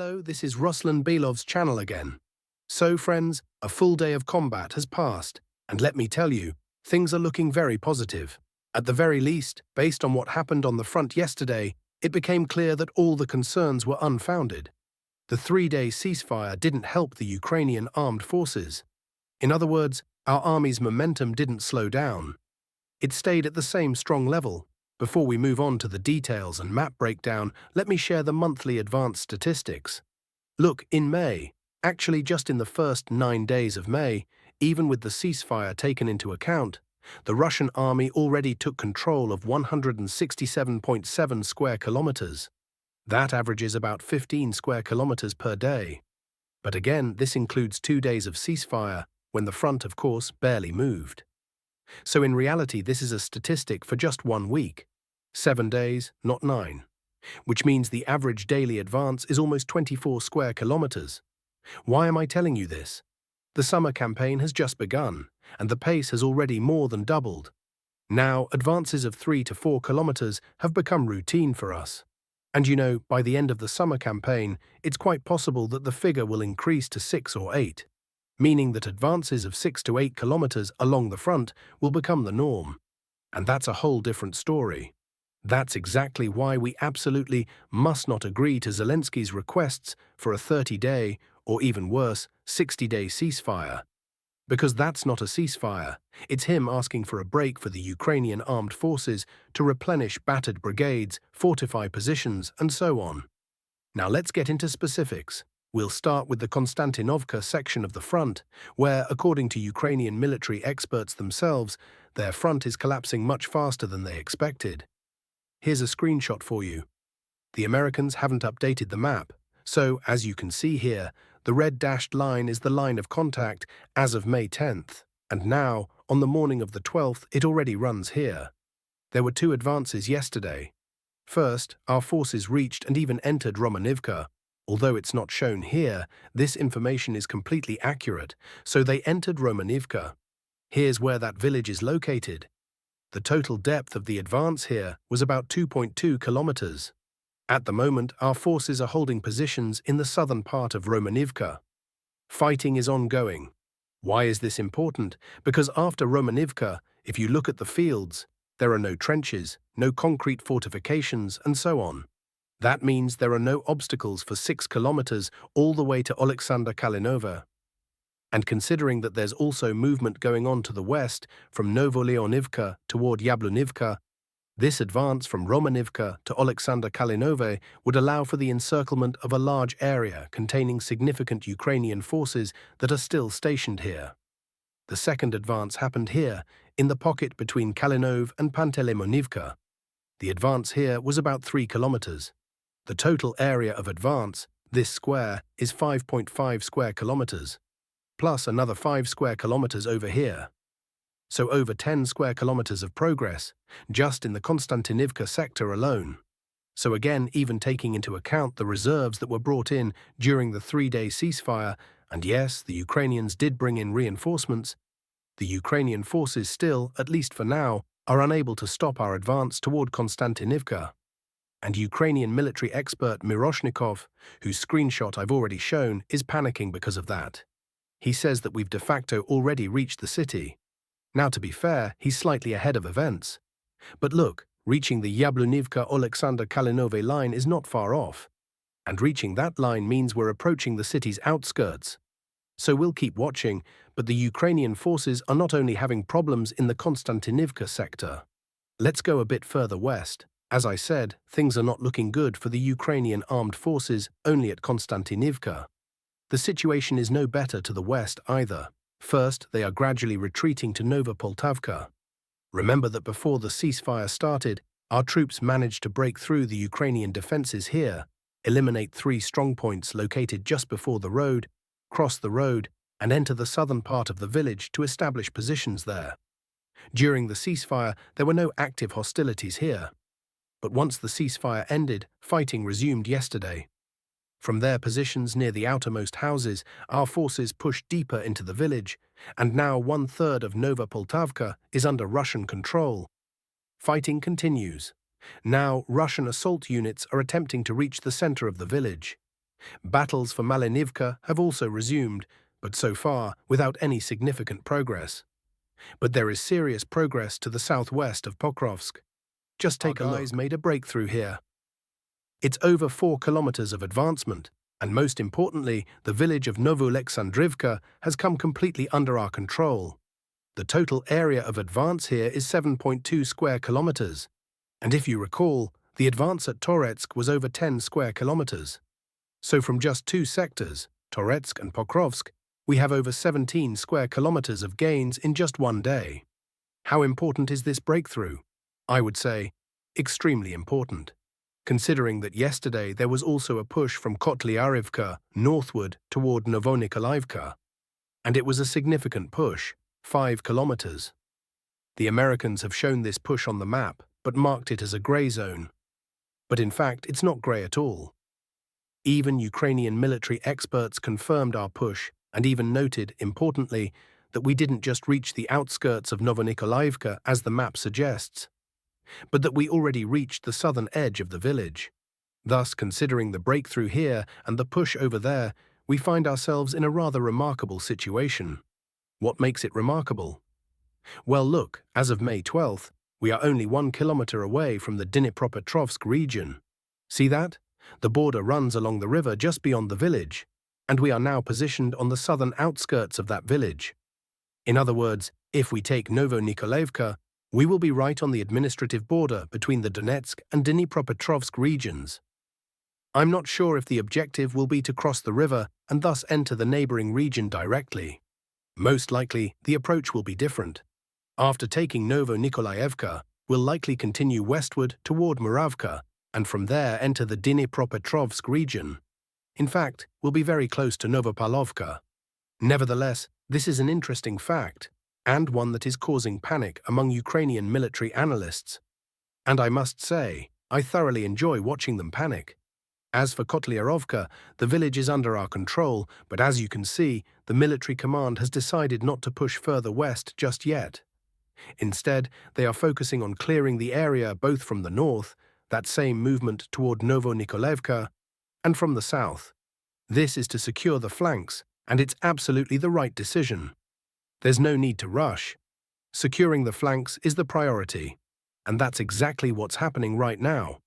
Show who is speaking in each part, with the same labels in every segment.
Speaker 1: Hello, this is Ruslan Belov's channel again. So friends, a full day of combat has passed, and let me tell you, things are looking very positive. At the very least, based on what happened on the front yesterday, it became clear that all the concerns were unfounded. The 3-day ceasefire didn't help the Ukrainian armed forces. In other words, our army's momentum didn't slow down. It stayed at the same strong level. Before we move on to the details and map breakdown, let me share the monthly advance statistics. Look, in May, actually just in the first 9 days of May, even with the ceasefire taken into account, the Russian army already took control of 167.7 square kilometers. That averages about 15 square kilometers per day. But again, this includes 2 days of ceasefire, when the front, of course, barely moved. So in reality, this is a statistic for just 1 week. 7 days, not 9. Which means the average daily advance is almost 24 square kilometers. Why am I telling you this? The summer campaign has just begun, and the pace has already more than doubled. Now, advances of 3 to 4 kilometers have become routine for us. And you know, by the end of the summer campaign, it's quite possible that the figure will increase to 6 or 8, meaning that advances of 6 to 8 kilometers along the front will become the norm. And that's a whole different story. That's exactly why we absolutely must not agree to Zelensky's requests for a 30-day, or even worse, 60-day ceasefire. Because that's not a ceasefire. It's him asking for a break for the Ukrainian armed forces to replenish battered brigades, fortify positions, and so on. Now let's get into specifics. We'll start with the Constantinovka section of the front, where, according to Ukrainian military experts themselves, their front is collapsing much faster than they expected. Here's a screenshot for you. The Americans haven't updated the map, so, as you can see here, the red dashed line is the line of contact as of May 10th, and now, on the morning of the 12th, it already runs here. There were 2 advances yesterday. First, our forces reached and even entered Romanivka. Although it's not shown here, this information is completely accurate, so they entered Romanivka. Here's where that village is located. The total depth of the advance here was about 2.2 kilometers. At the moment, our forces are holding positions in the southern part of Romanivka. Fighting is ongoing. Why is this important? Because after Romanivka, if you look at the fields, there are no trenches, no concrete fortifications, and so on. That means there are no obstacles for 6 kilometers all the way to Alexander-Kalinova. And considering that there's also movement going on to the west from Novo Xandrka toward Yablunivka, this advance from Romanivka to Alexander-Kalinova would allow for the encirclement of a large area containing significant Ukrainian forces that are still stationed here. The second advance happened here, in the pocket between Kalinov and Pantelemonivka. The advance here was about 3 kilometers. The total area of advance, this square, is 5.5 square kilometers, plus another 5 square kilometers over here. So over 10 square kilometers of progress, just in the Constantinovka sector alone. So again, even taking into account the reserves that were brought in during the 3-day ceasefire, and yes, the Ukrainians did bring in reinforcements, the Ukrainian forces still, at least for now, are unable to stop our advance toward Constantinovka. And Ukrainian military expert Miroshnikov, whose screenshot I've already shown, is panicking because of that. He says that we've de facto already reached the city. Now, to be fair, he's slightly ahead of events. But look, reaching the Yablunivka-Alexander-Kalinova line is not far off. And reaching that line means we're approaching the city's outskirts. So we'll keep watching, but the Ukrainian forces are not only having problems in the Constantinovka sector. Let's go a bit further west. As I said, things are not looking good for the Ukrainian armed forces only at Constantinovka. The situation is no better to the west either. First, they are gradually retreating to Novo Poltavka. Remember that before the ceasefire started, our troops managed to break through the Ukrainian defenses here, eliminate 3 strongpoints located just before the road, cross the road, and enter the southern part of the village to establish positions there. During the ceasefire, there were no active hostilities here. But once the ceasefire ended, fighting resumed yesterday. From their positions near the outermost houses, our forces pushed deeper into the village, and now 1/3 of Nova Poltavka is under Russian control. Fighting continues. Now, Russian assault units are attempting to reach the center of the village. Battles for Malinivka have also resumed, but so far without any significant progress. But there is serious progress to the southwest of Pokrovsk. Just take a look. Our guys made a breakthrough here. It's over 4 kilometers of advancement, and most importantly, the village of Novo Xandrka has come completely under our control. The total area of advance here is 7.2 square kilometers. And if you recall, the advance at Toretsk was over 10 square kilometers. So from just 2 sectors, Toretsk and Pokrovsk, we have over 17 square kilometers of gains in just one day. How important is this breakthrough? I would say, extremely important, considering that yesterday there was also a push from Kotlyarivka northward toward Novonikolayevka. And it was a significant push, 5 kilometers. The Americans have shown this push on the map, but marked it as a gray zone. But in fact, it's not gray at all. Even Ukrainian military experts confirmed our push and even noted, importantly, that we didn't just reach the outskirts of Novonikolayevka as the map suggests, but that we already reached the southern edge of the village. Thus, considering the breakthrough here and the push over there, we find ourselves in a rather remarkable situation. What makes it remarkable? Well, look, as of May 12th, we are only 1 kilometer away from the Dnipropetrovsk region. See that? The border runs along the river just beyond the village, and we are now positioned on the southern outskirts of that village. In other words, if we take Novonikolayevka, we will be right on the administrative border between the Donetsk and Dnipropetrovsk regions. I'm not sure if the objective will be to cross the river and thus enter the neighboring region directly. Most likely, the approach will be different. After taking Novonikolayevka, we'll likely continue westward toward Muravka, and from there enter the Dnipropetrovsk region. In fact, we'll be very close to Novopalovka. Nevertheless, this is an interesting fact, and one that is causing panic among Ukrainian military analysts. And I must say, I thoroughly enjoy watching them panic. As for Kotlyarovka, the village is under our control, but as you can see, the military command has decided not to push further west just yet. Instead, they are focusing on clearing the area both from the north, that same movement toward Novonikolayevka, and from the south. This is to secure the flanks, and it's absolutely the right decision. There's no need to rush. Securing the flanks is the priority, and that's exactly what's happening right now.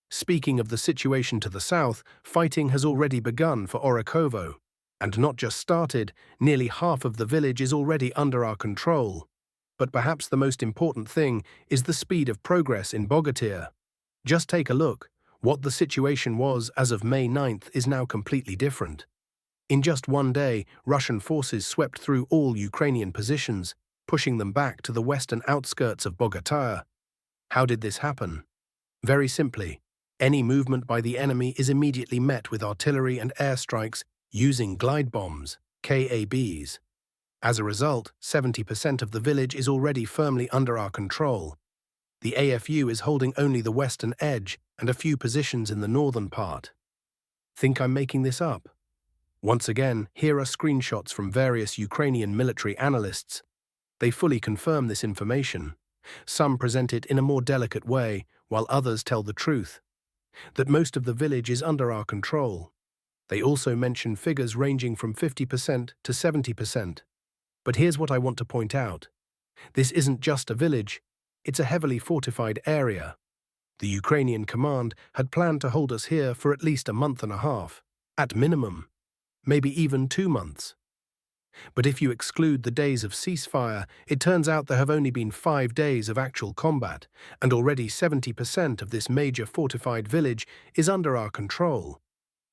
Speaker 1: Speaking of the situation to the south, fighting has already begun for Orakovo, and not just started, nearly half of the village is already under our control. But perhaps the most important thing is the speed of progress in Bogatay. Just take a look. What the situation was as of May 9th is now completely different. In just one day, Russian forces swept through all Ukrainian positions, pushing them back to the western outskirts of Bogatay. How did this happen? Very simply, any movement by the enemy is immediately met with artillery and airstrikes using glide bombs, KABs. As a result, 70% of the village is already firmly under our control. The AFU is holding only the western edge and a few positions in the northern part. Think I'm making this up? Once again, here are screenshots from various Ukrainian military analysts. They fully confirm this information. Some present it in a more delicate way, while others tell the truth, that most of the village is under our control. They also mention figures ranging from 50% to 70%. But here's what I want to point out. This isn't just a village, it's a heavily fortified area. The Ukrainian command had planned to hold us here for at least a month and a half, at minimum, maybe even 2 months. But if you exclude the days of ceasefire, it turns out there have only been 5 days of actual combat, and already 70% of this major fortified village is under our control.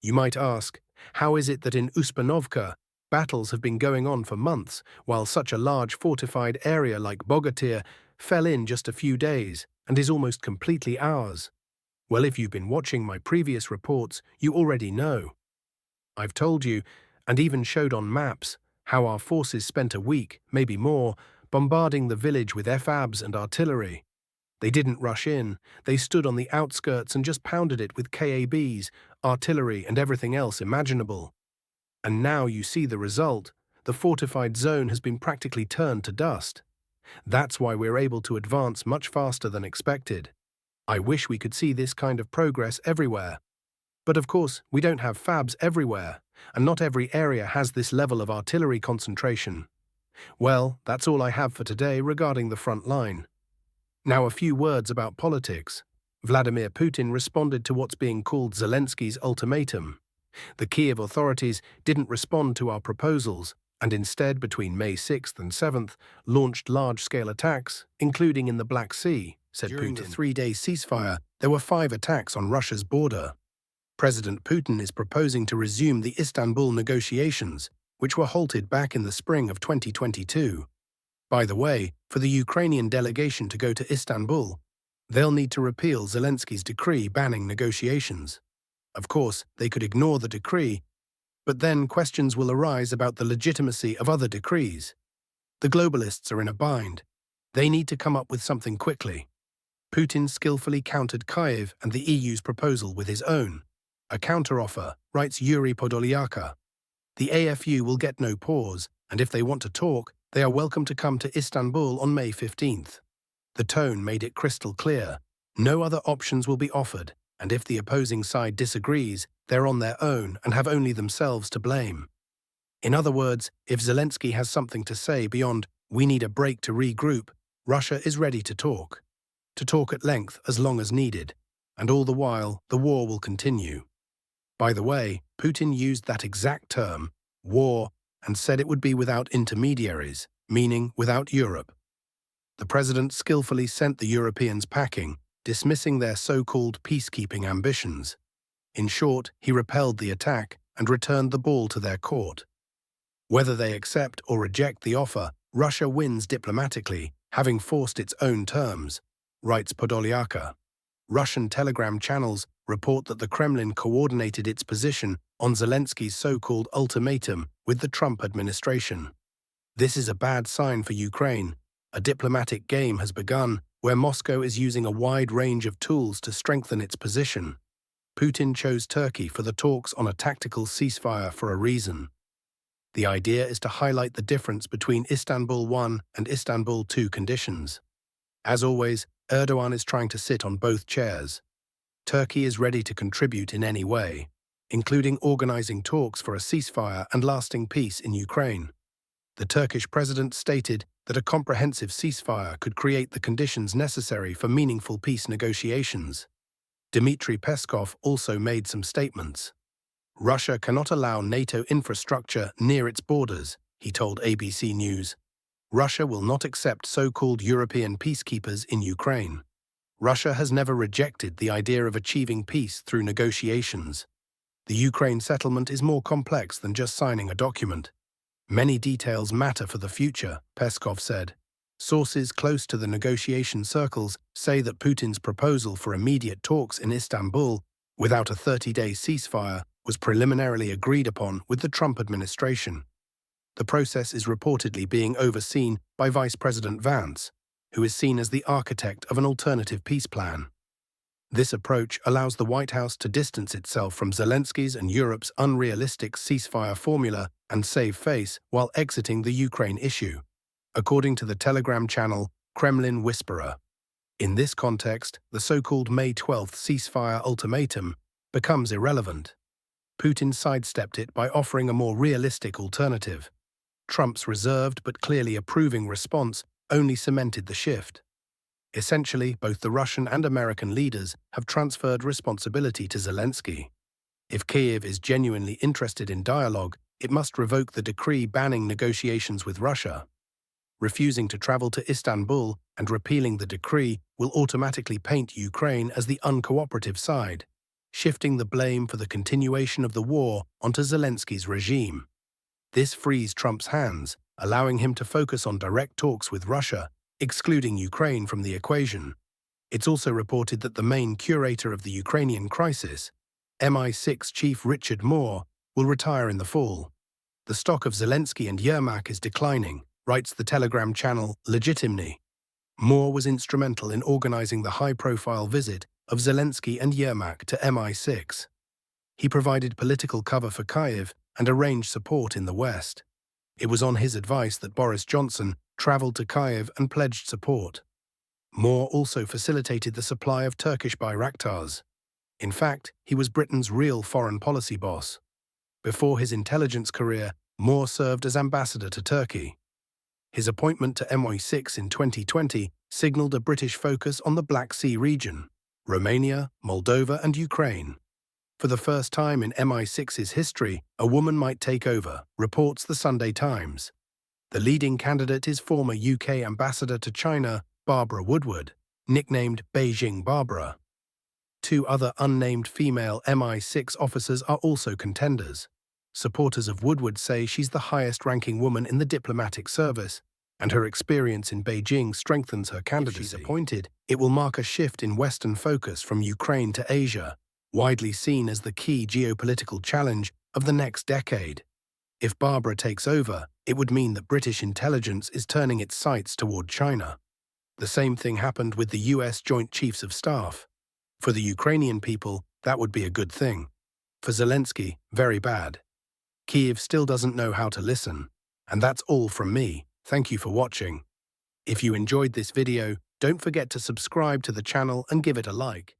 Speaker 1: You might ask, how is it that in Uspanovka, battles have been going on for months, while such a large fortified area like Bogatay fell in just a few days and is almost completely ours? Well, if you've been watching my previous reports, you already know. I've told you, and even showed on maps, how our forces spent a week, maybe more, bombarding the village with FABs and artillery. They didn't rush in, they stood on the outskirts and just pounded it with KABs, artillery and everything else imaginable. And now you see the result. The fortified zone has been practically turned to dust. That's why we're able to advance much faster than expected. I wish we could see this kind of progress everywhere. But of course, we don't have fabs everywhere, and not every area has this level of artillery concentration. Well, that's all I have for today regarding the front line. Now a few words about politics. Vladimir Putin responded to what's being called Zelensky's ultimatum. The Kiev authorities didn't respond to our proposals, and instead, between May 6th and 7th, launched large-scale attacks, including in the Black Sea, said Putin. During the three-day ceasefire, there were 5 attacks on Russia's border. President Putin is proposing to resume the Istanbul negotiations, which were halted back in the spring of 2022. By the way, for the Ukrainian delegation to go to Istanbul, they'll need to repeal Zelensky's decree banning negotiations. Of course, they could ignore the decree, but then questions will arise about the legitimacy of other decrees. The globalists are in a bind. They need to come up with something quickly. Putin skillfully countered Kyiv and the EU's proposal with his own. A counteroffer, writes Yuri Podolyaka. The AFU will get no pause, and if they want to talk, they are welcome to come to Istanbul on May 15th. The tone made it crystal clear. No other options will be offered, and if the opposing side disagrees, they're on their own and have only themselves to blame. In other words, if Zelensky has something to say beyond, "we need a break to regroup," Russia is ready to talk at length as long as needed, and all the while, the war will continue. By the way, Putin used that exact term, war, and said it would be without intermediaries, meaning without Europe. The president skillfully sent the Europeans packing, dismissing their so-called peacekeeping ambitions. In short, he repelled the attack and returned the ball to their court. Whether they accept or reject the offer, Russia wins diplomatically, having forced its own terms, writes Podolyaka. Russian telegram channels report that the Kremlin coordinated its position on Zelensky's so-called ultimatum with the Trump administration. This is a bad sign for Ukraine. A diplomatic game has begun where Moscow is using a wide range of tools to strengthen its position. Putin chose Turkey for the talks on a tactical ceasefire for a reason. The idea is to highlight the difference between Istanbul I and Istanbul II conditions. As always, Erdogan is trying to sit on both chairs. Turkey is ready to contribute in any way, including organizing talks for a ceasefire and lasting peace in Ukraine. The Turkish president stated that a comprehensive ceasefire could create the conditions necessary for meaningful peace negotiations. Dmitry Peskov also made some statements. Russia cannot allow NATO infrastructure near its borders, he told ABC News. Russia will not accept so-called European peacekeepers in Ukraine. Russia has never rejected the idea of achieving peace through negotiations. The Ukraine settlement is more complex than just signing a document. Many details matter for the future, Peskov said. Sources close to the negotiation circles say that Putin's proposal for immediate talks in Istanbul, without a 30-day ceasefire, was preliminarily agreed upon with the Trump administration. The process is reportedly being overseen by Vice President Vance, who is seen as the architect of an alternative peace plan. This approach allows the White House to distance itself from Zelensky's and Europe's unrealistic ceasefire formula and save face while exiting the Ukraine issue, according to the Telegram channel Kremlin Whisperer. In this context, the so-called May 12th ceasefire ultimatum becomes irrelevant. Putin sidestepped it by offering a more realistic alternative. Trump's reserved but clearly approving response only cemented the shift. Essentially, both the Russian and American leaders have transferred responsibility to Zelensky. If Kyiv is genuinely interested in dialogue, it must revoke the decree banning negotiations with Russia. Refusing to travel to Istanbul and repealing the decree will automatically paint Ukraine as the uncooperative side, shifting the blame for the continuation of the war onto Zelensky's regime. This frees Trump's hands, allowing him to focus on direct talks with Russia, excluding Ukraine from the equation. It's also reported that the main curator of the Ukrainian crisis, MI6 chief Richard Moore, will retire in the fall. The stock of Zelensky and Yermak is declining, writes the Telegram channel Legitimny. Moore was instrumental in organizing the high-profile visit of Zelensky and Yermak to MI6. He provided political cover for Kyiv and arranged support in the West. It was on his advice that Boris Johnson traveled to Kyiv and pledged support. Moore also facilitated the supply of Turkish Bayraktars. In fact, he was Britain's real foreign policy boss. Before his intelligence career, Moore served as ambassador to Turkey. His appointment to MI6 in 2020 signaled a British focus on the Black Sea region, Romania, Moldova, and Ukraine. For the first time in MI6's history, a woman might take over, reports the Sunday Times. The leading candidate is former UK ambassador to China, Barbara Woodward, nicknamed Beijing Barbara. Two other unnamed female MI6 officers are also contenders. Supporters of Woodward say she's the highest-ranking woman in the diplomatic service, and her experience in Beijing strengthens her candidacy. If she's appointed, it will mark a shift in Western focus from Ukraine to Asia, widely seen as the key geopolitical challenge of the next decade. If Barbara takes over, it would mean that British intelligence is turning its sights toward China. The same thing happened with the US Joint Chiefs of Staff. For the Ukrainian people, that would be a good thing. For Zelensky, very bad. Kyiv still doesn't know how to listen. And that's all from me. Thank you for watching. If you enjoyed this video, don't forget to subscribe to the channel and give it a like.